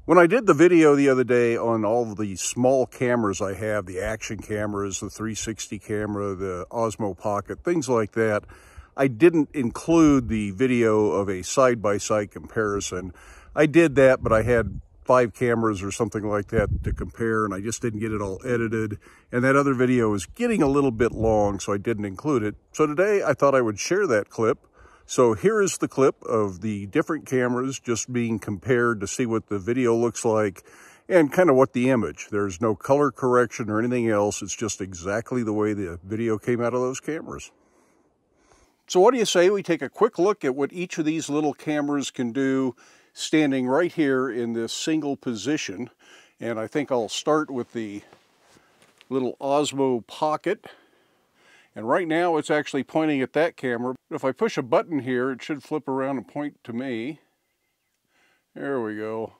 When I did the video the other day on all of the small cameras I have, the action cameras, the 360 camera, the Osmo Pocket, things like that, I didn't include the video of a side-by-side comparison. I did that, but I had 5 cameras or something like that to compare, and I just didn't get it all edited. And that other video was getting a little bit long, so I didn't include it. So today I thought I would share that clip. So here is the clip of the different cameras just being compared to see what the video looks like and kind of what the image. There's no color correction or anything else. It's just exactly the way the video came out of those cameras. So what do you say we take a quick look at what each of these little cameras can do standing right here in this single position? And I think I'll start with the little Osmo Pocket. And right now it's actually pointing at that camera. But if I push a button here, it should flip around and point to me. There we go.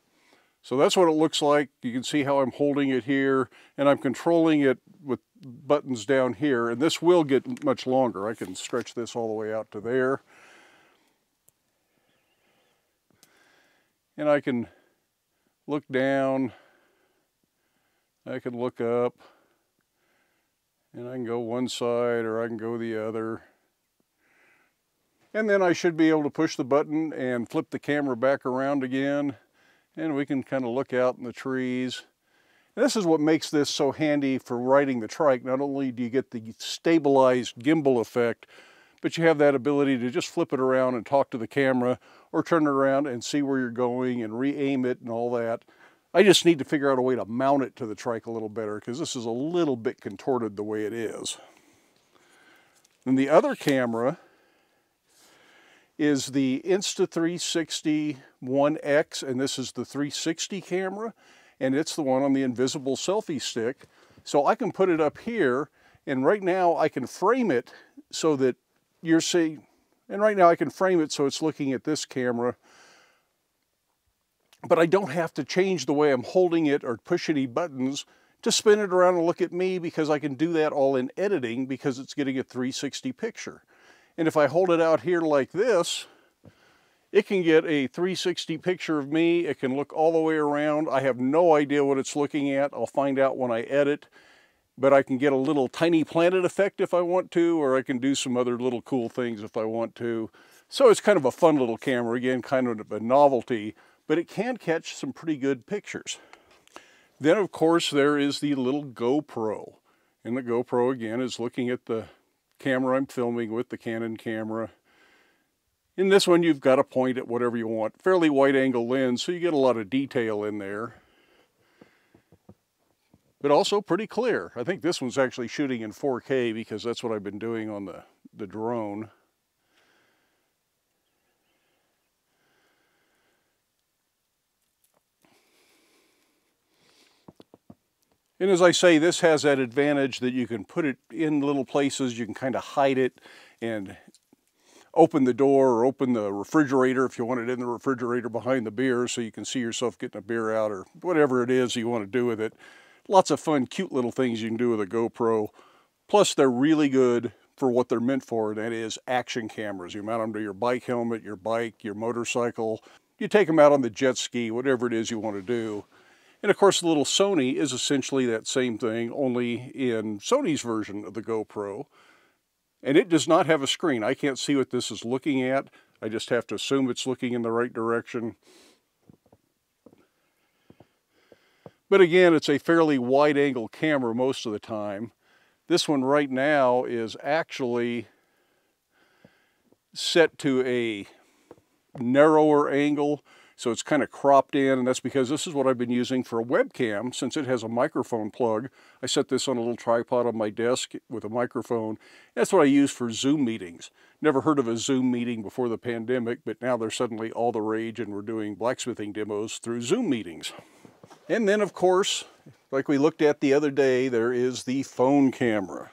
So that's what it looks like. You can see how I'm holding it here, and I'm controlling it with buttons down here. And this will get much longer. I can stretch this all the way out to there. And I can look down. I can look up. And I can go one side or I can go the other. And then I should be able to push the button and flip the camera back around again. And we can kind of look out in the trees. And this is what makes this so handy for riding the trike. Not only do you get the stabilized gimbal effect, but you have that ability to just flip it around and talk to the camera or turn it around and see where you're going and re-aim it and all that. I just need to figure out a way to mount it to the trike a little better because this is a little bit contorted the way it is. And the other camera is the Insta360 OneX, and this is the 360 camera, and it's the one on the invisible selfie stick. So I can put it up here, and right now I can frame it so that you're seeing, and right now I can frame it so it's looking at this camera. But I don't have to change the way I'm holding it or push any buttons to spin it around and look at me, because I can do that all in editing because it's getting a 360 picture. And if I hold it out here like this, it can get a 360 picture of me. It can look all the way around. I have no idea what it's looking at. I'll find out when I edit. But I can get a little tiny planet effect if I want to, or I can do some other little cool things if I want to. So it's kind of a fun little camera, again, kind of a novelty. But it can catch some pretty good pictures. Then, of course, there is the little GoPro. And the GoPro, again, is looking at the camera I'm filming with, the Canon camera. In this one, you've got to point at whatever you want. Fairly wide-angle lens, so you get a lot of detail in there. But also pretty clear. I think this one's actually shooting in 4K because that's what I've been doing on the drone. And as I say, this has that advantage that you can put it in little places, you can kind of hide it and open the door or open the refrigerator if you want it in the refrigerator behind the beer so you can see yourself getting a beer out or whatever it is you want to do with it. Lots of fun, cute little things you can do with a GoPro. Plus, they're really good for what they're meant for, and that is action cameras. You mount them to your bike helmet, your bike, your motorcycle. You take them out on the jet ski, whatever it is you want to do. And of course, the little Sony is essentially that same thing, only in Sony's version of the GoPro. And it does not have a screen. I can't see what this is looking at. I just have to assume it's looking in the right direction. But again, it's a fairly wide-angle camera most of the time. This one right now is actually set to a narrower angle. So it's kind of cropped in, and that's because this is what I've been using for a webcam. Since it has a microphone plug, I set this on a little tripod on my desk with a microphone. That's what I use for Zoom meetings. Never heard of a Zoom meeting before the pandemic, but now they're suddenly all the rage, and we're doing blacksmithing demos through Zoom meetings. And then, of course, like we looked at the other day, there is the phone camera.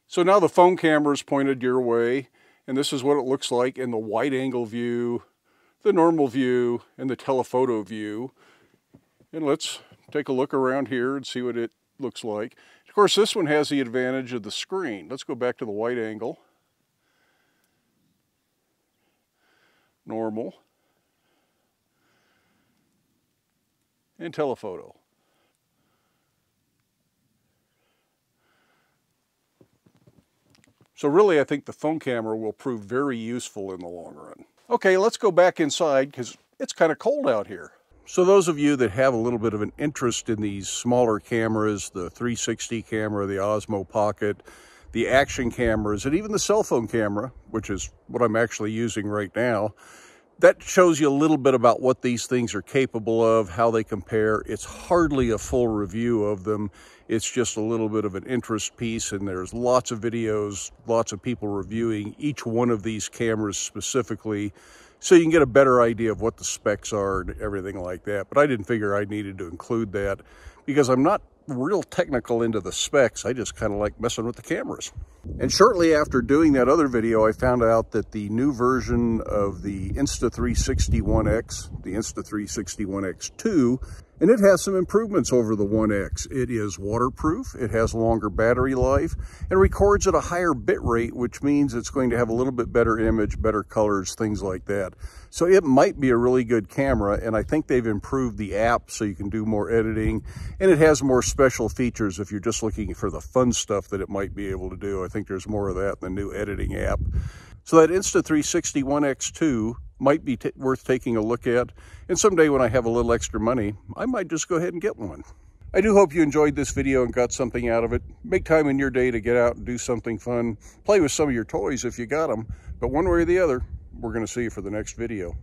So now the phone camera is pointed your way, and this is what it looks like in the wide-angle view, the normal view, and the telephoto view. And let's take a look around here and see what it looks like. Of course, this one has the advantage of the screen. Let's go back to the wide angle. Normal. and telephoto. So really, I think the phone camera will prove very useful in the long run. Okay, let's go back inside because it's kind of cold out here. So those of you that have a little bit of an interest in these smaller cameras, the 360 camera, the Osmo Pocket, the action cameras, and even the cell phone camera, which is what I'm actually using right now, that shows you a little bit about what these things are capable of, how they compare. It's hardly a full review of them. It's just a little bit of an interest piece, and there's lots of videos, lots of people reviewing each one of these cameras specifically, so you can get a better idea of what the specs are and everything like that. But I didn't figure I needed to include that because I'm not real technical into the specs. I just kind of like messing with the cameras. And shortly after doing that other video, I found out that the new version of the Insta360 OneX, the Insta360 OneX2, and it has some improvements over the OneX. It is waterproof, it has longer battery life, and records at a higher bit rate, which means it's going to have a little bit better image, better colors, things like that. So it might be a really good camera, and I think they've improved the app so you can do more editing, and it has more special features if you're just looking for the fun stuff that it might be able to do. I think there's more of that in the new editing app. So that Insta360 OneX2 might be worth taking a look at, and someday when I have a little extra money, I might just go ahead and get one. I do hope you enjoyed this video and got something out of it. Make time in your day to get out and do something fun. Play with some of your toys if you got them, but one way or the other, we're going to see you for the next video.